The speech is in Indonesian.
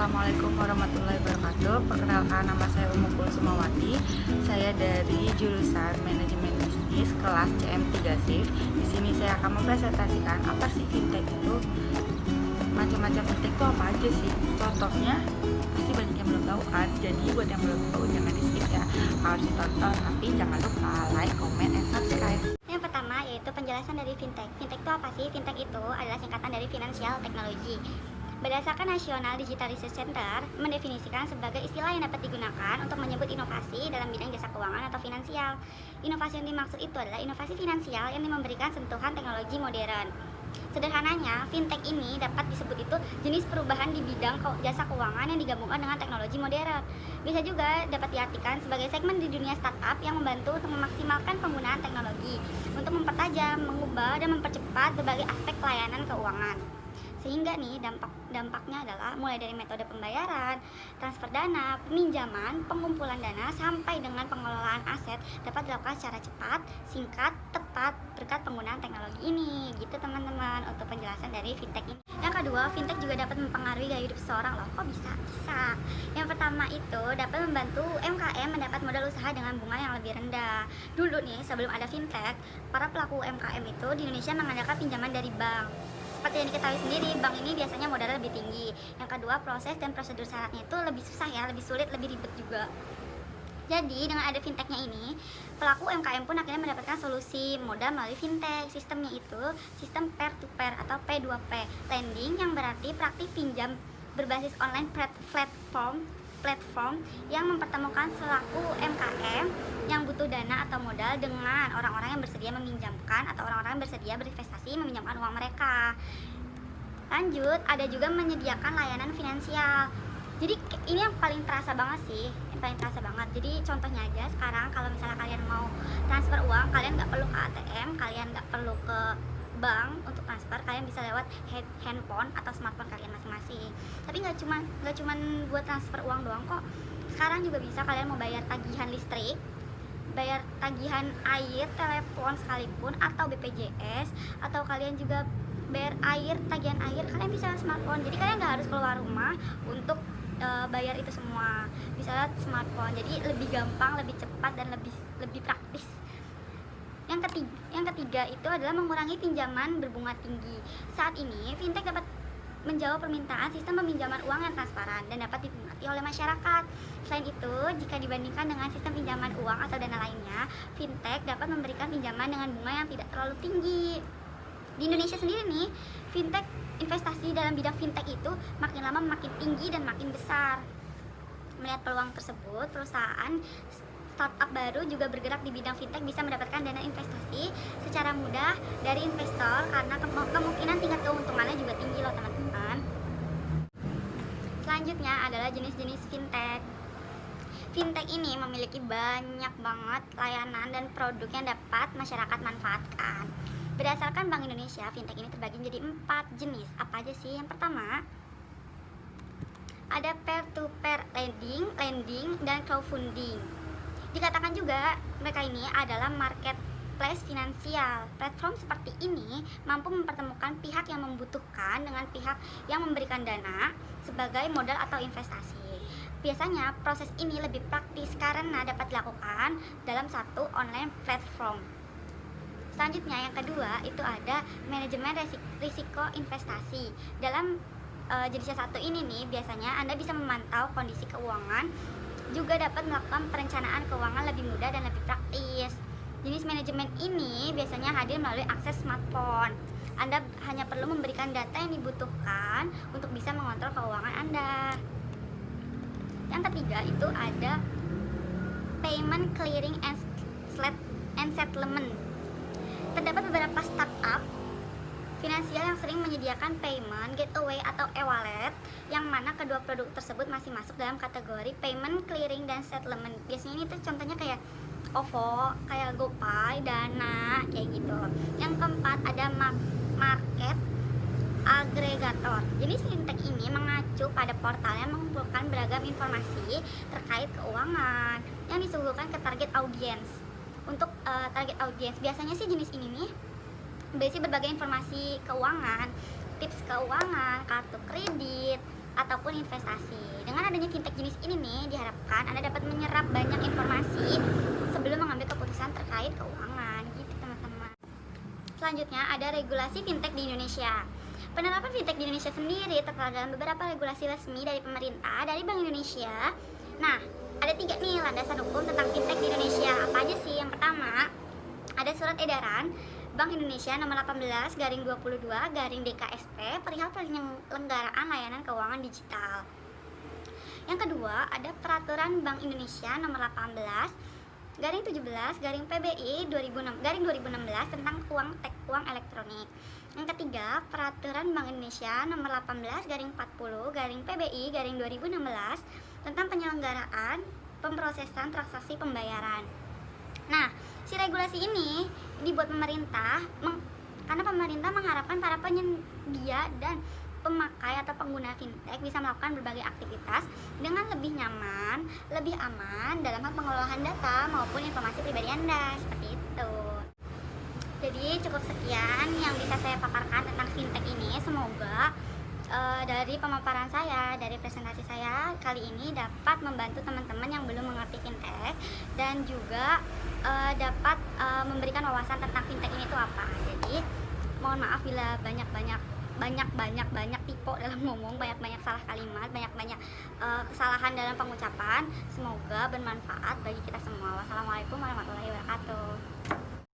Assalamualaikum warahmatullahi wabarakatuh. Perkenalkan, nama saya Umu Kulsumawati. Saya dari jurusan Manajemen Bisnis kelas CM3 SIF. Di sini saya akan mempresentasikan apa sih fintech itu. Macam-macam fintech itu apa aja sih? Contohnya pasti banyak yang belum tahu kan. Jadi buat yang belum tahu jangan di skip ya. Harus ditonton, tapi jangan lupa like, comment, and subscribe. Yang pertama yaitu penjelasan dari fintech. Fintech itu apa sih? Fintech itu adalah singkatan dari Financial Technology. Berdasarkan National Digital Research Center, mendefinisikan sebagai istilah yang dapat digunakan untuk menyebut inovasi dalam bidang jasa keuangan atau finansial. Inovasi yang dimaksud itu adalah inovasi finansial yang memberikan sentuhan teknologi modern. Sederhananya, fintech ini dapat disebut itu jenis perubahan di bidang jasa keuangan yang digabungkan dengan teknologi modern. Bisa juga dapat diartikan sebagai segmen di dunia startup yang membantu untuk memaksimalkan penggunaan teknologi untuk mempertajam, mengubah, dan mempercepat berbagai aspek pelayanan keuangan. Sehingga nih dampaknya adalah mulai dari metode pembayaran, transfer dana, peminjaman, pengumpulan dana, sampai dengan pengelolaan aset dapat dilakukan secara cepat, singkat, tepat berkat penggunaan teknologi ini. Gitu teman-teman untuk penjelasan dari fintech ini. Yang kedua, fintech juga dapat mempengaruhi gaya hidup seseorang loh. Kok bisa? Bisa. Yang pertama itu dapat membantu UMKM mendapat modal usaha dengan bunga yang lebih rendah. Dulu nih sebelum ada fintech, para pelaku UMKM itu di Indonesia mengandalkan pinjaman dari bank. Seperti yang diketahui sendiri, bank ini biasanya modalnya lebih tinggi. Yang kedua, proses dan prosedur syaratnya itu lebih susah ya, lebih sulit, lebih ribet juga. Jadi dengan ada fintechnya ini, pelaku UMKM pun akhirnya mendapatkan solusi modal melalui fintech. Sistemnya itu sistem peer-to-peer atau P2P lending, yang berarti praktik pinjam berbasis online platform yang mempertemukan selaku UMKM yang butuh dana atau modal dengan orang-orang yang bersedia meminjamkan atau orang-orang yang bersedia berinvestasi meminjamkan uang mereka. Lanjut, ada juga menyediakan layanan finansial. Jadi ini yang paling terasa banget sih, yang paling terasa banget. Jadi contohnya aja sekarang kalau misalnya kalian mau transfer uang, kalian nggak perlu ke ATM, kalian nggak perlu ke bank untuk transfer, kalian bisa lewat handphone atau smartphone kalian masing-masing. Tapi nggak cuman buat transfer uang doang kok. Sekarang juga bisa kalian mau bayar tagihan listrik, bayar tagihan air, telepon sekalipun, atau BPJS, atau kalian juga bayar tagihan air, kalian bisa smartphone. Jadi kalian nggak harus keluar rumah untuk bayar itu semua, bisa lewat smartphone. Jadi lebih gampang, lebih cepat, dan lebih praktis. Yang ketiga itu adalah mengurangi pinjaman berbunga tinggi. Saat ini fintech dapat menjawab permintaan sistem peminjaman uang yang transparan dan dapat dinikmati oleh masyarakat. Selain itu, jika dibandingkan dengan sistem pinjaman uang atau dana lainnya, fintech dapat memberikan pinjaman dengan bunga yang tidak terlalu tinggi. Di Indonesia sendiri nih, fintech, investasi dalam bidang fintech itu makin lama makin tinggi dan makin besar. Melihat peluang tersebut, perusahaan startup baru juga bergerak di bidang fintech bisa mendapatkan dana investasi secara mudah dari investor karena kemungkinan tingkat keuntungannya juga tinggi loh teman-teman. Selanjutnya adalah jenis-jenis fintech. Fintech ini memiliki banyak banget layanan dan produk yang dapat masyarakat manfaatkan. Berdasarkan Bank Indonesia, fintech ini terbagi menjadi 4 jenis. Apa aja sih? Yang pertama, ada peer-to-peer lending, dan crowdfunding. Dikatakan juga mereka ini adalah marketplace finansial. Platform seperti ini mampu mempertemukan pihak yang membutuhkan dengan pihak yang memberikan dana sebagai modal atau investasi. Biasanya proses ini lebih praktis karena dapat dilakukan dalam satu online platform. Selanjutnya yang kedua itu ada manajemen risiko investasi. Dalam jenis satu ini nih, biasanya Anda bisa memantau kondisi keuangan, juga dapat melakukan perencanaan keuangan lebih mudah dan lebih praktis. Jenis manajemen ini biasanya hadir melalui akses smartphone. Anda hanya perlu memberikan data yang dibutuhkan untuk bisa mengontrol keuangan Anda. Yang ketiga itu ada payment clearing and settlement. Terdapat beberapa startup finansial yang sering menyediakan payment gateway atau e-wallet, yang mana kedua produk tersebut masih masuk dalam kategori payment clearing dan settlement. Biasanya ini tuh contohnya kayak OVO, kayak GoPay, Dana, kayak gitu. Yang keempat ada market agregator. Jenis fintech ini mengacu pada portal yang mengumpulkan beragam informasi terkait keuangan yang disuguhkan ke target audience. Untuk target audience biasanya sih jenis ini nih berisi berbagai informasi keuangan, tips keuangan, kartu kredit, ataupun investasi. Dengan adanya fintech jenis ini nih, diharapkan Anda dapat menyerap banyak informasi sebelum mengambil keputusan terkait keuangan, gitu teman-teman. Selanjutnya ada regulasi fintech di Indonesia. Penerapan fintech di Indonesia sendiri tertera dalam beberapa regulasi resmi dari pemerintah, dari Bank Indonesia. Nah, ada 3 nih landasan hukum tentang fintech di Indonesia. Apa aja sih? Yang pertama, ada surat edaran Bank Indonesia nomor 18/22/DKSP perihal penyelenggaraan layanan keuangan digital. Yang kedua, ada peraturan Bank Indonesia nomor 18/17/PBI 2016 tentang uang elektronik. Yang ketiga, peraturan Bank Indonesia nomor 18/40/PBI 2016 tentang penyelenggaraan pemrosesan transaksi pembayaran. Nah, si regulasi ini dibuat pemerintah karena pemerintah mengharapkan para penyedia dan pemakai atau pengguna fintech bisa melakukan berbagai aktivitas dengan lebih nyaman, lebih aman dalam hal pengelolaan data maupun informasi pribadi Anda, seperti itu. Jadi cukup sekian yang bisa saya paparkan tentang fintech ini. Semoga dari pemaparan saya, dari presentasi saya kali ini dapat membantu teman-teman yang belum mengerti fintech dan juga dapat memberikan wawasan tentang fintech ini itu apa. Jadi mohon maaf bila banyak tipe dalam ngomong, banyak salah kalimat, banyak kesalahan dalam pengucapan. Semoga bermanfaat bagi kita semua. Wassalamualaikum warahmatullahi wabarakatuh.